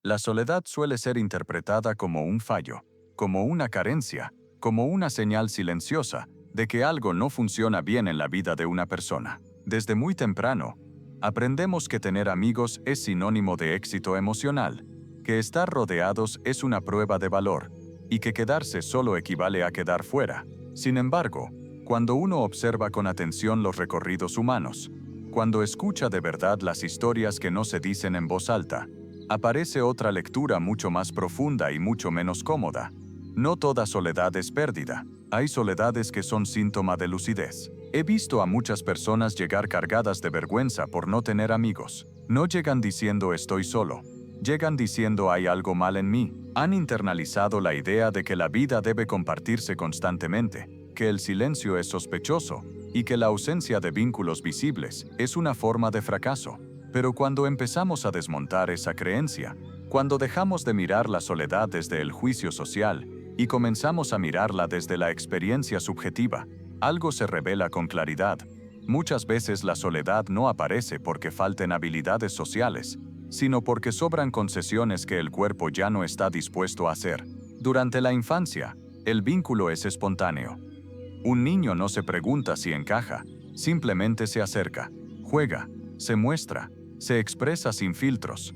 La soledad suele ser interpretada como un fallo, como una carencia, como una señal silenciosa de que algo no funciona bien en la vida de una persona. Desde muy temprano, aprendemos que tener amigos es sinónimo de éxito emocional, que estar rodeados es una prueba de valor, y que quedarse solo equivale a quedar fuera. Sin embargo, cuando uno observa con atención los recorridos humanos, cuando escucha de verdad las historias que no se dicen en voz alta, aparece otra lectura mucho más profunda y mucho menos cómoda. No toda soledad es pérdida. Hay soledades que son síntoma de lucidez. He visto a muchas personas llegar cargadas de vergüenza por no tener amigos. No llegan diciendo estoy solo. Llegan diciendo hay algo mal en mí. Han internalizado la idea de que la vida debe compartirse constantemente, que el silencio es sospechoso y que la ausencia de vínculos visibles es una forma de fracaso. Pero cuando empezamos a desmontar esa creencia, cuando dejamos de mirar la soledad desde el juicio social y comenzamos a mirarla desde la experiencia subjetiva, algo se revela con claridad. Muchas veces la soledad no aparece porque falten habilidades sociales, sino porque sobran concesiones que el cuerpo ya no está dispuesto a hacer. Durante la infancia, el vínculo es espontáneo. Un niño no se pregunta si encaja, simplemente se acerca, juega, se muestra, se expresa sin filtros.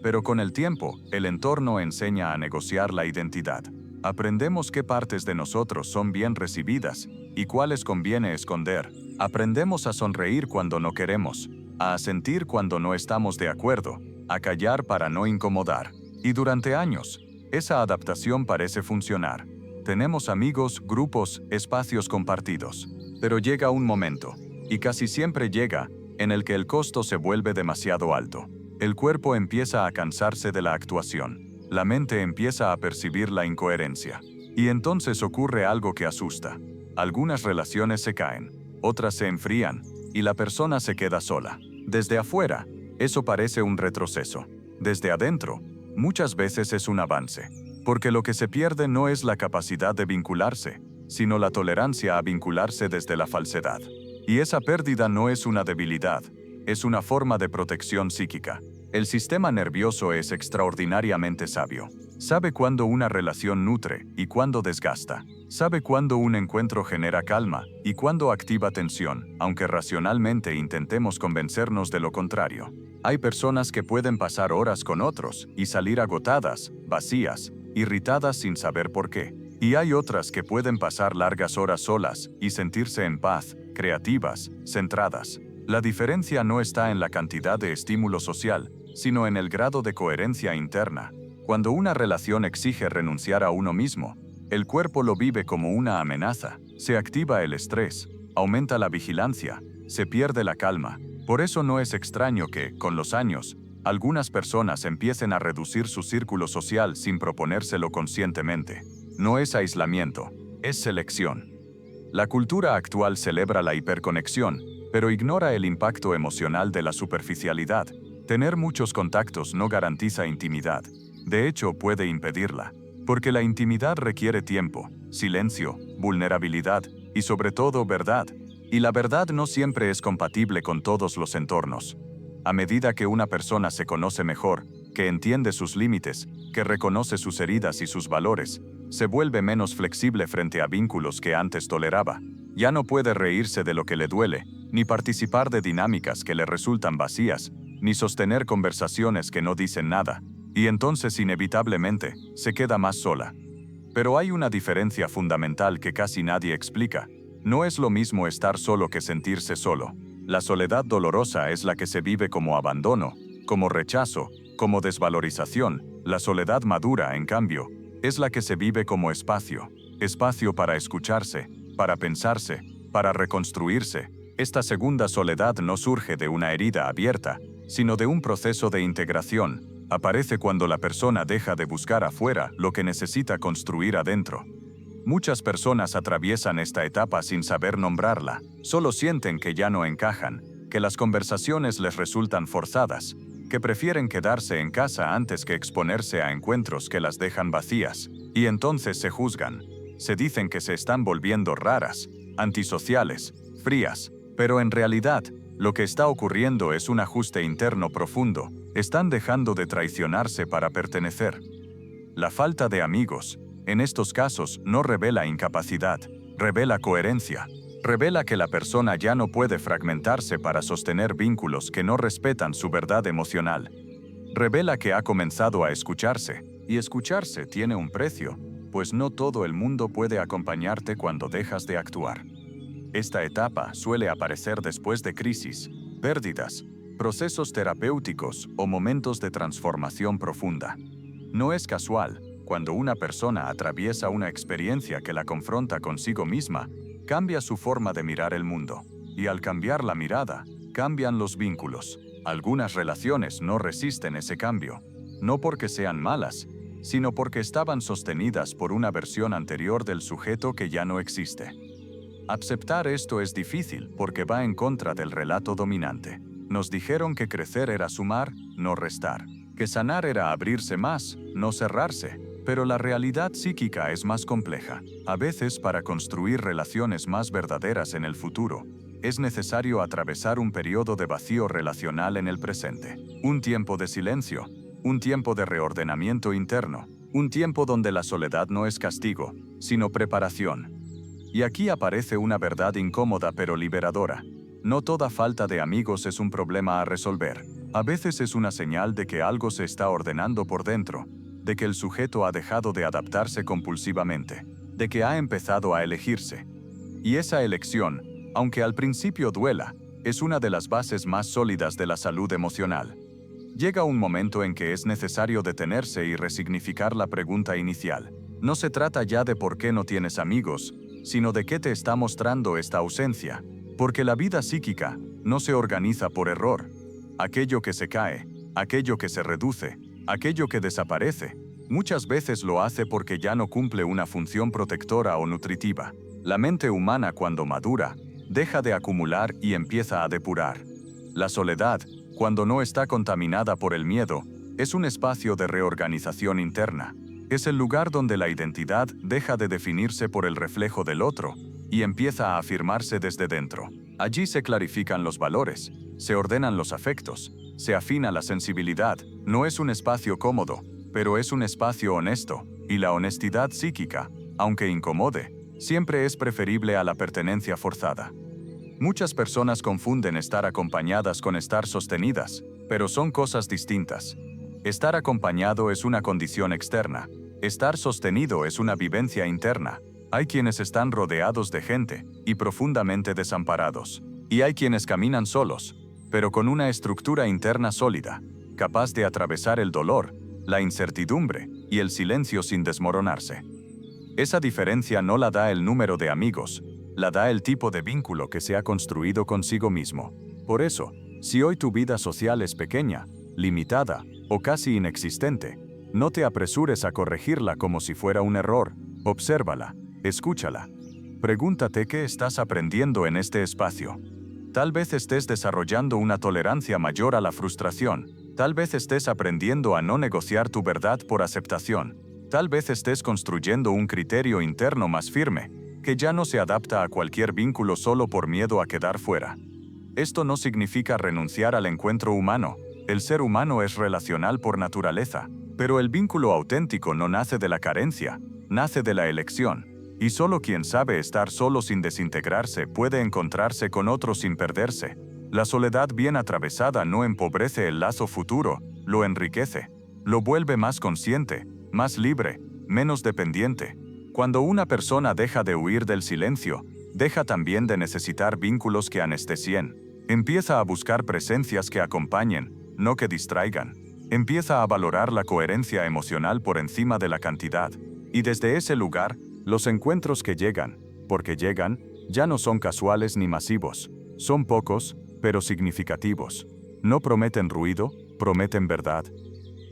Pero con el tiempo, el entorno enseña a negociar la identidad. Aprendemos qué partes de nosotros son bien recibidas y cuáles conviene esconder. Aprendemos a sonreír cuando no queremos, a asentir cuando no estamos de acuerdo, a callar para no incomodar. Y durante años, esa adaptación parece funcionar. Tenemos amigos, grupos, espacios compartidos. Pero llega un momento, y casi siempre llega, en el que el costo se vuelve demasiado alto. El cuerpo empieza a cansarse de la actuación. La mente empieza a percibir la incoherencia. Y entonces ocurre algo que asusta. Algunas relaciones se caen, otras se enfrían, y la persona se queda sola. Desde afuera, eso parece un retroceso. Desde adentro, muchas veces es un avance. Porque lo que se pierde no es la capacidad de vincularse, sino la tolerancia a vincularse desde la falsedad. Y esa pérdida no es una debilidad, es una forma de protección psíquica. El sistema nervioso es extraordinariamente sabio. Sabe cuándo una relación nutre y cuándo desgasta. Sabe cuándo un encuentro genera calma y cuándo activa tensión, aunque racionalmente intentemos convencernos de lo contrario. Hay personas que pueden pasar horas con otros y salir agotadas, vacías, irritadas sin saber por qué. Y hay otras que pueden pasar largas horas solas y sentirse en paz, creativas, centradas. La diferencia no está en la cantidad de estímulo social, sino en el grado de coherencia interna. Cuando una relación exige renunciar a uno mismo, el cuerpo lo vive como una amenaza, se activa el estrés, aumenta la vigilancia, se pierde la calma. Por eso no es extraño que, con los años, algunas personas empiecen a reducir su círculo social sin proponérselo conscientemente. No es aislamiento, es selección. La cultura actual celebra la hiperconexión, pero ignora el impacto emocional de la superficialidad. Tener muchos contactos no garantiza intimidad. De hecho, puede impedirla. Porque la intimidad requiere tiempo, silencio, vulnerabilidad y sobre todo verdad. Y la verdad no siempre es compatible con todos los entornos. A medida que una persona se conoce mejor, que entiende sus límites, que reconoce sus heridas y sus valores, se vuelve menos flexible frente a vínculos que antes toleraba. Ya no puede reírse de lo que le duele, ni participar de dinámicas que le resultan vacías, ni sostener conversaciones que no dicen nada, y entonces inevitablemente se queda más sola. Pero hay una diferencia fundamental que casi nadie explica. No es lo mismo estar solo que sentirse solo. La soledad dolorosa es la que se vive como abandono, como rechazo, como desvalorización. La soledad madura, en cambio, es la que se vive como espacio. Espacio para escucharse, para pensarse, para reconstruirse. Esta segunda soledad no surge de una herida abierta, sino de un proceso de integración. Aparece cuando la persona deja de buscar afuera lo que necesita construir adentro. Muchas personas atraviesan esta etapa sin saber nombrarla. Solo sienten que ya no encajan, que las conversaciones les resultan forzadas, que prefieren quedarse en casa antes que exponerse a encuentros que las dejan vacías. Y entonces se juzgan. Se dicen que se están volviendo raras, antisociales, frías. Pero en realidad, lo que está ocurriendo es un ajuste interno profundo, Están dejando de traicionarse para pertenecer. La falta de amigos, en estos casos, no revela incapacidad, revela coherencia. Revela que la persona ya no puede fragmentarse para sostener vínculos que no respetan su verdad emocional. Revela que ha comenzado a escucharse, y escucharse tiene un precio, pues no todo el mundo puede acompañarte cuando dejas de actuar. Esta etapa suele aparecer después de crisis, pérdidas, procesos terapéuticos o momentos de transformación profunda. No es casual, cuando una persona atraviesa una experiencia que la confronta consigo misma, cambia su forma de mirar el mundo. Y al cambiar la mirada, cambian los vínculos. Algunas relaciones no resisten ese cambio, no porque sean malas, sino porque estaban sostenidas por una versión anterior del sujeto que ya no existe. Aceptar esto es difícil porque va en contra del relato dominante. Nos dijeron que crecer era sumar, no restar. Que sanar era abrirse más, no cerrarse. Pero la realidad psíquica es más compleja. A veces, para construir relaciones más verdaderas en el futuro, es necesario atravesar un periodo de vacío relacional en el presente. Un tiempo de silencio, un tiempo de reordenamiento interno, un tiempo donde la soledad no es castigo, sino preparación. Y aquí aparece una verdad incómoda pero liberadora. No toda falta de amigos es un problema a resolver. A veces es una señal de que algo se está ordenando por dentro, de que el sujeto ha dejado de adaptarse compulsivamente, de que ha empezado a elegirse. Y esa elección, aunque al principio duela, es una de las bases más sólidas de la salud emocional. Llega un momento en que es necesario detenerse y resignificar la pregunta inicial. No se trata ya de por qué no tienes amigos, sino de qué te está mostrando esta ausencia. Porque la vida psíquica no se organiza por error. Aquello que se cae, aquello que se reduce, aquello que desaparece, muchas veces lo hace porque ya no cumple una función protectora o nutritiva. La mente humana, cuando madura, deja de acumular y empieza a depurar. La soledad, cuando no está contaminada por el miedo, es un espacio de reorganización interna. Es el lugar donde la identidad deja de definirse por el reflejo del otro y empieza a afirmarse desde dentro. Allí se clarifican los valores, se ordenan los afectos, se afina la sensibilidad. No es un espacio cómodo, pero es un espacio honesto, y la honestidad psíquica, aunque incomode, siempre es preferible a la pertenencia forzada. Muchas personas confunden estar acompañadas con estar sostenidas, pero son cosas distintas. Estar acompañado es una condición externa, estar sostenido es una vivencia interna. Hay quienes están rodeados de gente y profundamente desamparados, y hay quienes caminan solos, pero con una estructura interna sólida, capaz de atravesar el dolor, la incertidumbre y el silencio sin desmoronarse. Esa diferencia no la da el número de amigos, la da el tipo de vínculo que se ha construido consigo mismo. Por eso, si hoy tu vida social es pequeña, limitada o casi inexistente, no te apresures a corregirla como si fuera un error. Obsérvala, escúchala. Pregúntate qué estás aprendiendo en este espacio. Tal vez estés desarrollando una tolerancia mayor a la frustración. Tal vez estés aprendiendo a no negociar tu verdad por aceptación. Tal vez estés construyendo un criterio interno más firme, que ya no se adapta a cualquier vínculo solo por miedo a quedar fuera. Esto no significa renunciar al encuentro humano. El ser humano es relacional por naturaleza, pero el vínculo auténtico no nace de la carencia, nace de la elección. Y solo quien sabe estar solo sin desintegrarse puede encontrarse con otro sin perderse. La soledad bien atravesada no empobrece el lazo futuro, lo enriquece, lo vuelve más consciente, más libre, menos dependiente. Cuando una persona deja de huir del silencio, deja también de necesitar vínculos que anestesien. Empieza a buscar presencias que acompañen, no que distraigan. Empieza a valorar la coherencia emocional por encima de la cantidad. Y desde ese lugar, los encuentros que llegan, porque llegan, ya no son casuales ni masivos. Son pocos, pero significativos. No prometen ruido, prometen verdad.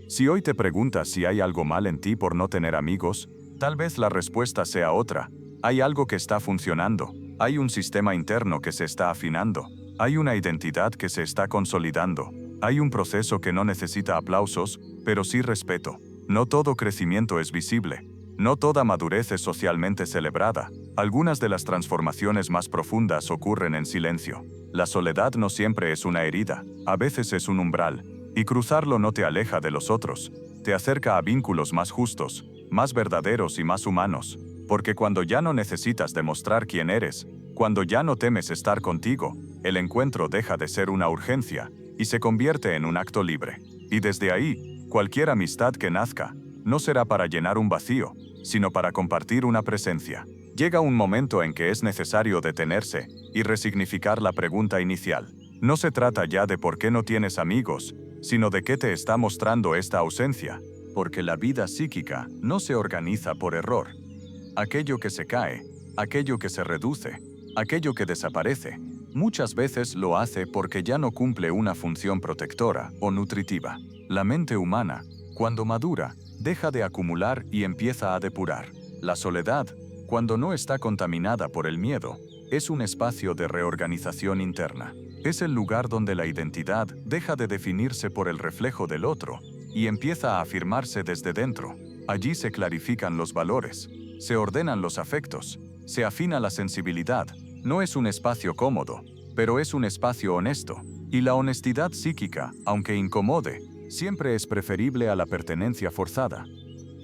Si hoy te preguntas si hay algo mal en ti por no tener amigos, tal vez la respuesta sea otra. Hay algo que está funcionando. Hay un sistema interno que se está afinando. Hay una identidad que se está consolidando. Hay un proceso que no necesita aplausos, pero sí respeto. No todo crecimiento es visible. No toda madurez es socialmente celebrada. Algunas de las transformaciones más profundas ocurren en silencio. La soledad no siempre es una herida, a veces es un umbral. Y cruzarlo no te aleja de los otros, te acerca a vínculos más justos, más verdaderos y más humanos, porque cuando ya no necesitas demostrar quién eres, cuando ya no temes estar contigo, el encuentro deja de ser una urgencia y se convierte en un acto libre. Y desde ahí, cualquier amistad que nazca, no será para llenar un vacío, sino para compartir una presencia. Llega un momento en que es necesario detenerse y resignificar la pregunta inicial. No se trata ya de por qué no tienes amigos, sino de qué te está mostrando esta ausencia, porque la vida psíquica no se organiza por error. Aquello que se cae, aquello que se reduce, aquello que desaparece, muchas veces lo hace porque ya no cumple una función protectora o nutritiva. La mente humana, cuando madura, deja de acumular y empieza a depurar. La soledad, cuando no está contaminada por el miedo, es un espacio de reorganización interna. Es el lugar donde la identidad deja de definirse por el reflejo del otro y empieza a afirmarse desde dentro. Allí se clarifican los valores, se ordenan los afectos, se afina la sensibilidad. No es un espacio cómodo, pero es un espacio honesto. Y la honestidad psíquica, aunque incomode, siempre es preferible a la pertenencia forzada.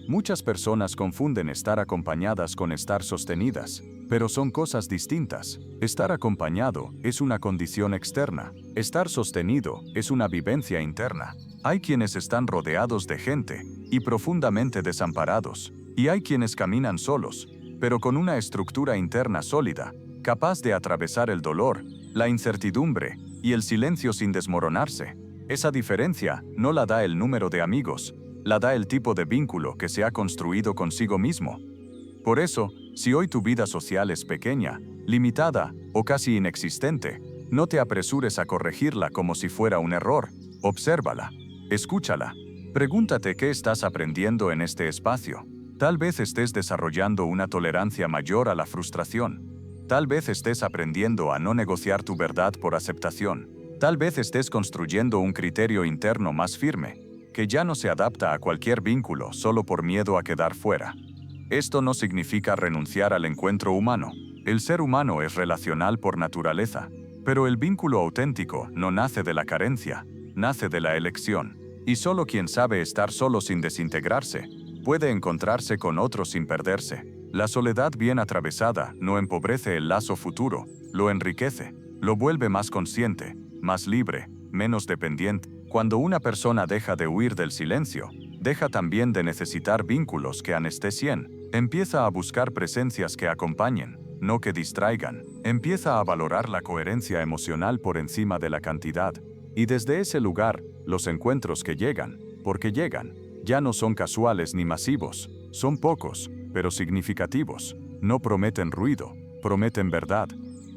Muchas personas confunden estar acompañadas con estar sostenidas, pero son cosas distintas. Estar acompañado es una condición externa. Estar sostenido es una vivencia interna. Hay quienes están rodeados de gente y profundamente desamparados, y hay quienes caminan solos, pero con una estructura interna sólida, capaz de atravesar el dolor, la incertidumbre y el silencio sin desmoronarse. Esa diferencia no la da el número de amigos, la da el tipo de vínculo que se ha construido consigo mismo. Por eso, si hoy tu vida social es pequeña, limitada o casi inexistente, no te apresures a corregirla como si fuera un error. Obsérvala, escúchala, pregúntate qué estás aprendiendo en este espacio. Tal vez estés desarrollando una tolerancia mayor a la frustración. Tal vez estés aprendiendo a no negociar tu verdad por aceptación. Tal vez estés construyendo un criterio interno más firme, que ya no se adapta a cualquier vínculo solo por miedo a quedar fuera. Esto no significa renunciar al encuentro humano. El ser humano es relacional por naturaleza, pero el vínculo auténtico no nace de la carencia, nace de la elección. Y solo quien sabe estar solo sin desintegrarse, puede encontrarse con otros sin perderse. La soledad bien atravesada no empobrece el lazo futuro, lo enriquece, lo vuelve más consciente, más libre, menos dependiente. Cuando una persona deja de huir del silencio, deja también de necesitar vínculos que anestesien, empieza a buscar presencias que acompañen, no que distraigan, empieza a valorar la coherencia emocional por encima de la cantidad. Y desde ese lugar, los encuentros que llegan, porque llegan, ya no son casuales ni masivos, son pocos, pero significativos. No prometen ruido, prometen verdad.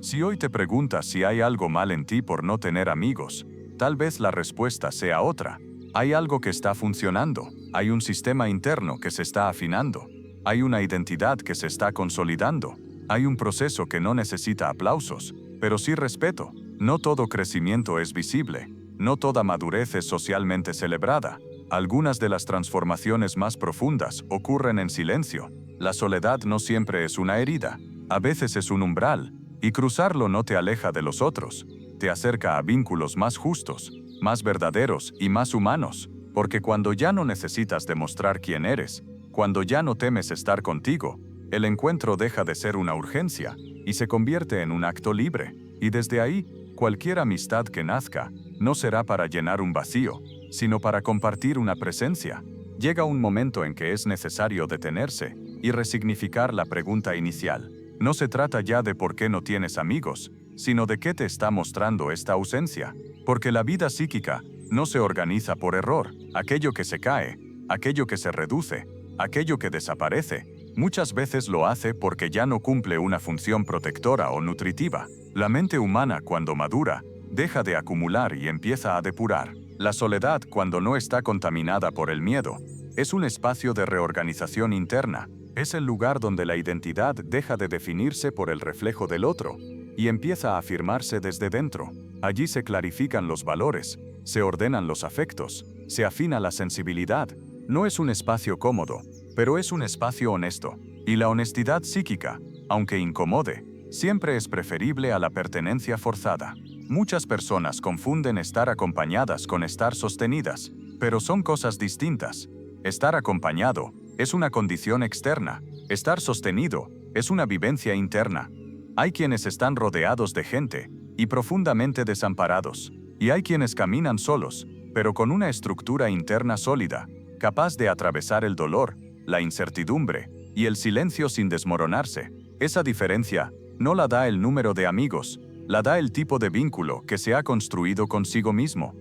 Si hoy te preguntas si hay algo mal en ti por no tener amigos, tal vez la respuesta sea otra. Hay algo que está funcionando, hay un sistema interno que se está afinando, hay una identidad que se está consolidando, hay un proceso que no necesita aplausos, pero sí respeto. No todo crecimiento es visible, no toda madurez es socialmente celebrada. Algunas de las transformaciones más profundas ocurren en silencio. La soledad no siempre es una herida, a veces es un umbral, y cruzarlo no te aleja de los otros. Te acerca a vínculos más justos, más verdaderos y más humanos, porque cuando ya no necesitas demostrar quién eres, cuando ya no temes estar contigo, el encuentro deja de ser una urgencia y se convierte en un acto libre, y desde ahí, cualquier amistad que nazca, no será para llenar un vacío, sino para compartir una presencia. Llega un momento en que es necesario detenerse y resignificar la pregunta inicial. No se trata ya de por qué no tienes amigos, sino de qué te está mostrando esta ausencia. Porque la vida psíquica no se organiza por error. Aquello que se cae, aquello que se reduce, aquello que desaparece, muchas veces lo hace porque ya no cumple una función protectora o nutritiva. La mente humana, cuando madura, deja de acumular y empieza a depurar. La soledad, cuando no está contaminada por el miedo, es un espacio de reorganización interna. Es el lugar donde la identidad deja de definirse por el reflejo del otro y empieza a afirmarse desde dentro. Allí se clarifican los valores, se ordenan los afectos, se afina la sensibilidad. No es un espacio cómodo, pero es un espacio honesto. Y la honestidad psíquica, aunque incomode, siempre es preferible a la pertenencia forzada. Muchas personas confunden estar acompañadas con estar sostenidas, pero son cosas distintas. Estar acompañado es una condición externa. Estar sostenido es una vivencia interna. Hay quienes están rodeados de gente y profundamente desamparados, y hay quienes caminan solos, pero con una estructura interna sólida, capaz de atravesar el dolor, la incertidumbre y el silencio sin desmoronarse. Esa diferencia no la da el número de amigos, la da el tipo de vínculo que se ha construido consigo mismo.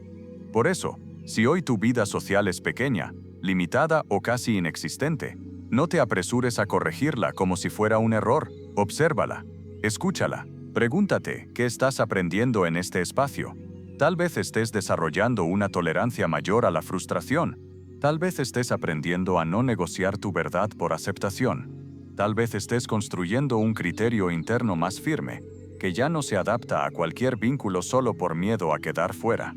Por eso, si hoy tu vida social es pequeña, limitada o casi inexistente, no te apresures a corregirla como si fuera un error. Obsérvala, escúchala, pregúntate qué estás aprendiendo en este espacio. Tal vez estés desarrollando una tolerancia mayor a la frustración. Tal vez estés aprendiendo a no negociar tu verdad por aceptación. Tal vez estés construyendo un criterio interno más firme, que ya no se adapta a cualquier vínculo solo por miedo a quedar fuera.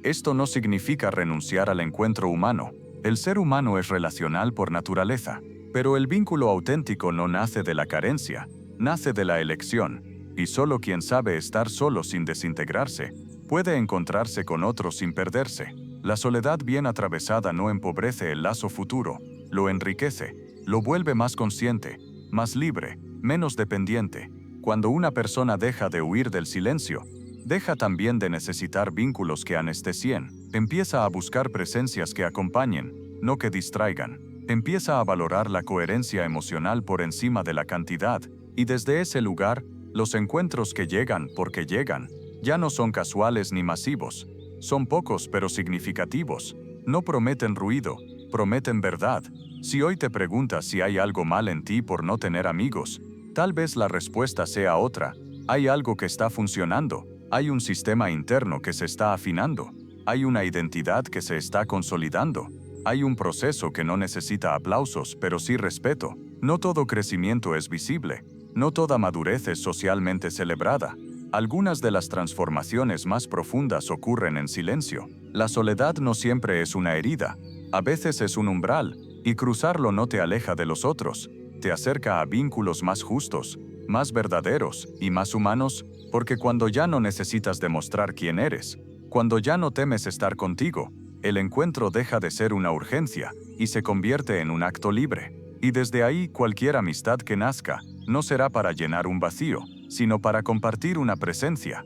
Esto no significa renunciar al encuentro humano. El ser humano es relacional por naturaleza, pero el vínculo auténtico no nace de la carencia, nace de la elección, y solo quien sabe estar solo sin desintegrarse, puede encontrarse con otros sin perderse. La soledad bien atravesada no empobrece el lazo futuro, lo enriquece, lo vuelve más consciente, más libre, menos dependiente. Cuando una persona deja de huir del silencio, deja también de necesitar vínculos que anestesien, empieza a buscar presencias que acompañen, no que distraigan. Empieza a valorar la coherencia emocional por encima de la cantidad, y desde ese lugar, los encuentros que llegan porque llegan, ya no son casuales ni masivos. Son pocos pero significativos. No prometen ruido, prometen verdad. Si hoy te preguntas si hay algo mal en ti por no tener amigos, tal vez la respuesta sea otra. Hay algo que está funcionando. Hay un sistema interno que se está afinando. Hay una identidad que se está consolidando. Hay un proceso que no necesita aplausos, pero sí respeto. No todo crecimiento es visible. No toda madurez es socialmente celebrada. Algunas de las transformaciones más profundas ocurren en silencio. La soledad no siempre es una herida. A veces es un umbral, y cruzarlo no te aleja de los otros. Te acerca a vínculos más justos, más verdaderos y más humanos, porque cuando ya no necesitas demostrar quién eres, cuando ya no temes estar contigo, el encuentro deja de ser una urgencia y se convierte en un acto libre. Y desde ahí cualquier amistad que nazca no será para llenar un vacío, sino para compartir una presencia.